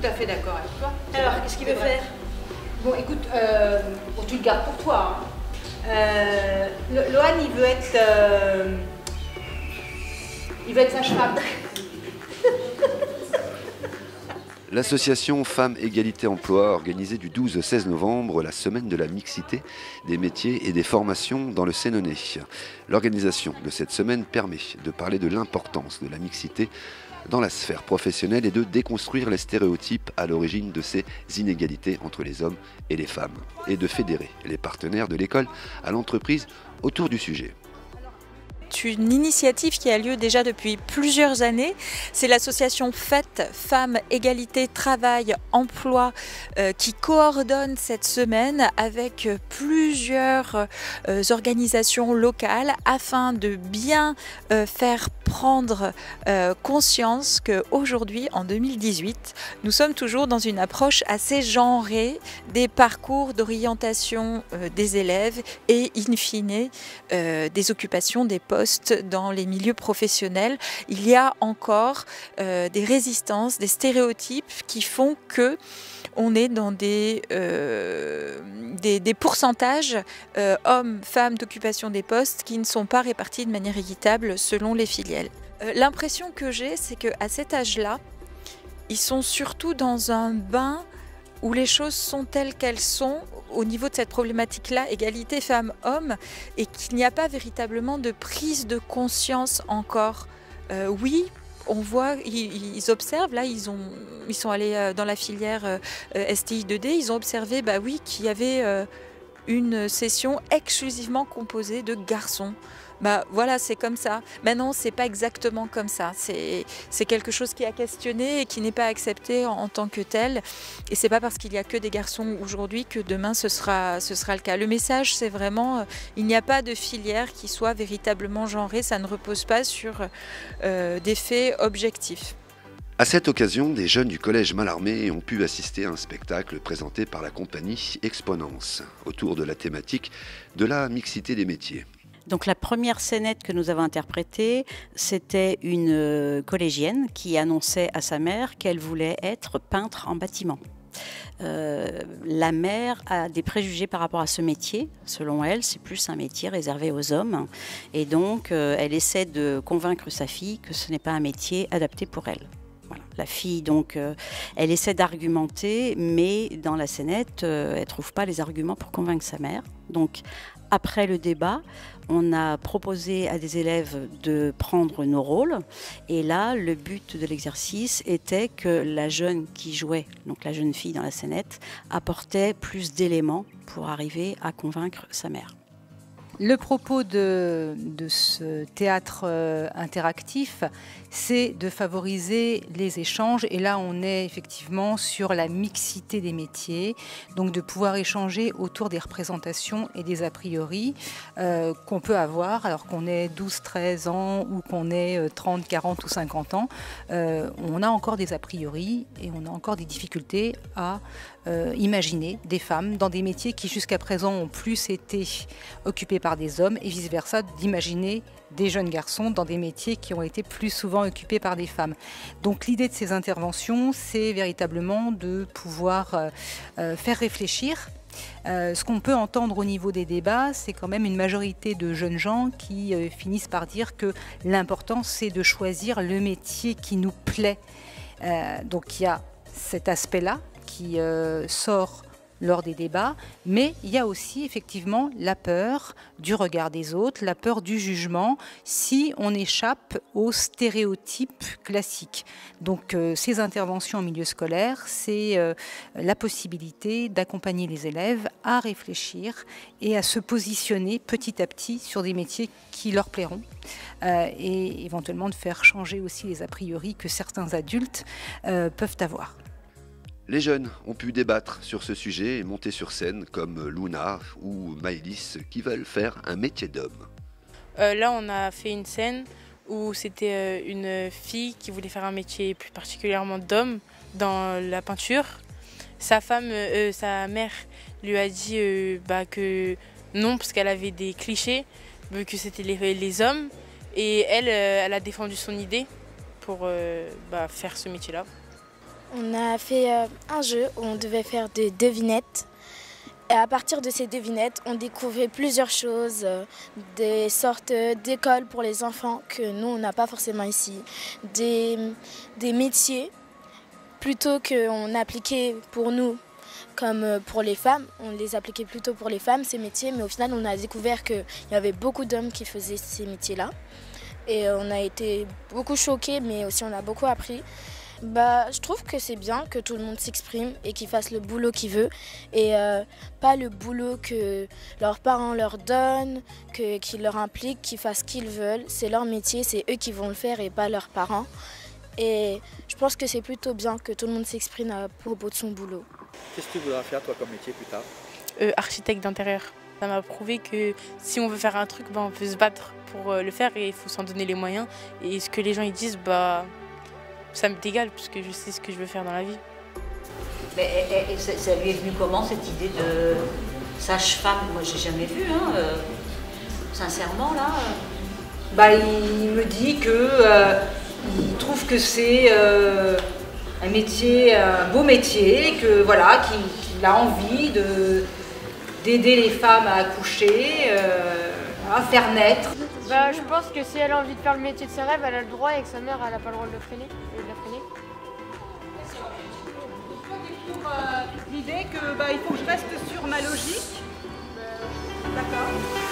à fait d'accord avec toi. Alors, qu'est-ce qu'il veut faire? Bon, écoute, bon, tu le gardes pour toi. Hein. Lohan, il veut être sage-femme. L'association Femmes Égalité Emploi a organisé du 12 au 16 novembre la semaine de la mixité des métiers et des formations dans le Sénonais. L'organisation de cette semaine permet de parler de l'importance de la mixité dans la sphère professionnelle et de déconstruire les stéréotypes à l'origine de ces inégalités entre les hommes et les femmes, et de fédérer les partenaires de l'école à l'entreprise autour du sujet. C'est une initiative qui a lieu déjà depuis plusieurs années. C'est l'association FET, Femmes, Égalité, Travail, Emploi, qui coordonne cette semaine avec plusieurs organisations locales afin de bien faire prendre conscience qu'aujourd'hui, en 2018, nous sommes toujours dans une approche assez genrée des parcours d'orientation des élèves et, in fine, des occupations des postes dans les milieux professionnels. Il y a encore des résistances, des stéréotypes qui font que on est dans des pourcentages hommes, femmes d'occupation des postes qui ne sont pas répartis de manière équitable selon les filières. L'impression que j'ai, c'est qu'à cet âge-là, ils sont surtout dans un bain où les choses sont telles qu'elles sont au niveau de cette problématique-là, égalité femmes-hommes, et qu'il n'y a pas véritablement de prise de conscience encore. Oui, on voit, ils observent, là ils sont allés dans la filière STI 2D, ils ont observé oui, qu'il y avait une session exclusivement composée de garçons. Voilà, c'est comme ça. Maintenant, c'est pas exactement comme ça. C'est quelque chose qui est à questionner et qui n'est pas accepté en tant que tel. Et c'est pas parce qu'il y a que des garçons aujourd'hui que demain ce sera le cas. Le message, c'est vraiment, il n'y a pas de filière qui soit véritablement genrée. Ça ne repose pas sur des faits objectifs. À cette occasion, des jeunes du collège Mallarmé ont pu assister à un spectacle présenté par la compagnie Exponence autour de la thématique de la mixité des métiers. Donc la première scénette que nous avons interprétée, c'était une collégienne qui annonçait à sa mère qu'elle voulait être peintre en bâtiment. La mère a des préjugés par rapport à ce métier. Selon elle, c'est plus un métier réservé aux hommes. Et donc, elle essaie de convaincre sa fille que ce n'est pas un métier adapté pour elle. Voilà. La fille, donc, elle essaie d'argumenter, mais dans la scénette, elle ne trouve pas les arguments pour convaincre sa mère. Donc, après le débat, on a proposé à des élèves de prendre nos rôles. Et là, le but de l'exercice était que la jeune qui jouait, donc la jeune fille dans la scénette, apportait plus d'éléments pour arriver à convaincre sa mère. Le propos de ce théâtre interactif, c'est de favoriser les échanges. Et là, on est effectivement sur la mixité des métiers, donc de pouvoir échanger autour des représentations et des a priori qu'on peut avoir, alors qu'on ait 12, 13 ans ou qu'on ait 30, 40 ou 50 ans. On a encore des a priori et on a encore des difficultés à imaginer des femmes dans des métiers qui jusqu'à présent ont plus été occupés par des hommes et vice-versa, d'imaginer des jeunes garçons dans des métiers qui ont été plus souvent occupés par des femmes. Donc l'idée de ces interventions, c'est véritablement de pouvoir faire réfléchir. Ce qu'on peut entendre au niveau des débats, c'est quand même une majorité de jeunes gens qui finissent par dire que l'important, c'est de choisir le métier qui nous plaît. Donc il y a cet aspect-là qui sort lors des débats, mais il y a aussi effectivement la peur du regard des autres, la peur du jugement, si on échappe aux stéréotypes classiques. Donc ces interventions en milieu scolaire, c'est la possibilité d'accompagner les élèves à réfléchir et à se positionner petit à petit sur des métiers qui leur plairont. Et éventuellement de faire changer aussi les a priori que certains adultes peuvent avoir. Les jeunes ont pu débattre sur ce sujet et monter sur scène comme Luna ou Maëlys qui veulent faire un métier d'homme. Là, on a fait une scène où c'était une fille qui voulait faire un métier plus particulièrement d'homme dans la peinture. Sa mère lui a dit que non, parce qu'elle avait des clichés, que c'était les hommes. Et elle a défendu son idée pour faire ce métier-là. On a fait un jeu où on devait faire des devinettes. Et à partir de ces devinettes, on découvrait plusieurs choses, des sortes d'écoles pour les enfants que nous, on n'a pas forcément ici, des métiers plutôt qu'on appliquait pour nous comme pour les femmes. On les appliquait plutôt pour les femmes, ces métiers, mais au final, on a découvert qu'il y avait beaucoup d'hommes qui faisaient ces métiers-là. Et on a été beaucoup choqués, mais aussi on a beaucoup appris. Je trouve que c'est bien que tout le monde s'exprime et qu'il fasse le boulot qu'il veut et pas le boulot que leurs parents leur donnent, qui leur implique, qu'ils fassent ce qu'ils veulent. C'est leur métier, c'est eux qui vont le faire et pas leurs parents. Et je pense que c'est plutôt bien que tout le monde s'exprime à propos de son boulot. Qu'est-ce que tu voudras faire toi comme métier plus tard? Architecte d'intérieur. Ça m'a prouvé que si on veut faire un truc, on peut se battre pour le faire et il faut s'en donner les moyens. Et ce que les gens ils disent, ça m'est égal puisque je sais ce que je veux faire dans la vie. Mais ça lui est venu comment cette idée de sage-femme? Moi j'ai jamais vu, sincèrement là. Il me dit que il trouve que c'est un métier, un beau métier, que voilà, qu'il a envie d'aider les femmes à accoucher, à faire naître. Je pense que si elle a envie de faire le métier de ses rêves, elle a le droit et que sa mère, elle n'a pas le droit de le freiner. Pour l'idée qu'il faut que je reste sur ma logique. D'accord.